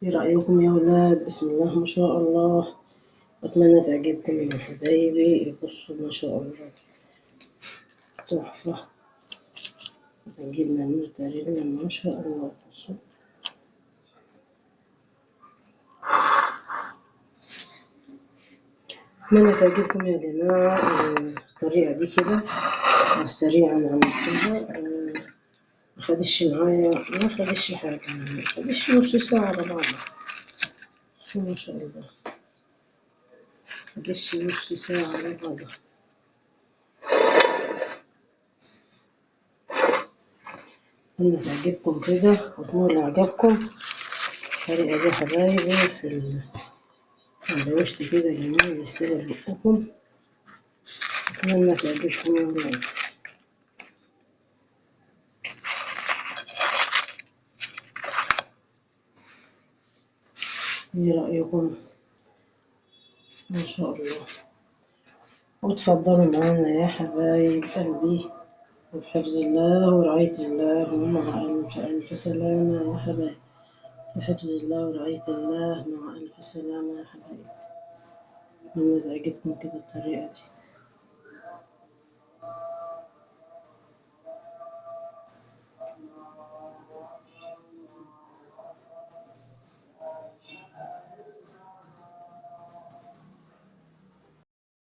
ايه رأيكم يا ولاد؟ بسم الله ما شاء الله. أتمنى تعجبكم يا حبايبي. بصوا ما شاء الله، تحفة. جبنا الموزاريلا ما شاء الله. بصوا أتمنى تعجبكم يا جماعة. الطريقة دي كده على السريع أنا عملتها. مخدش معايا، ما خدش حاجة، ما خدش نص ساعة على بعضها. بصوا ما شاء الله، مخدش نص ساعة على بعضها. أتمنى تعجبكم كده وتنول إعجابكم الطريقة دي يا حبايبي. في سندوتش كده جميل يستاهل بقكم. أتمنى تعجبكم يا ولاد. ايه رأيكم؟ ما شاء الله. وتفضلوا معانا يا حبايب قلبي، وبحفظ الله ورعاية الله، ومع ألف سلامة يا حبايب. بحفظ الله ورعاية الله، مع ألف سلامة يا حبايب. أتمنى تعجبكم كده الطريقة دي.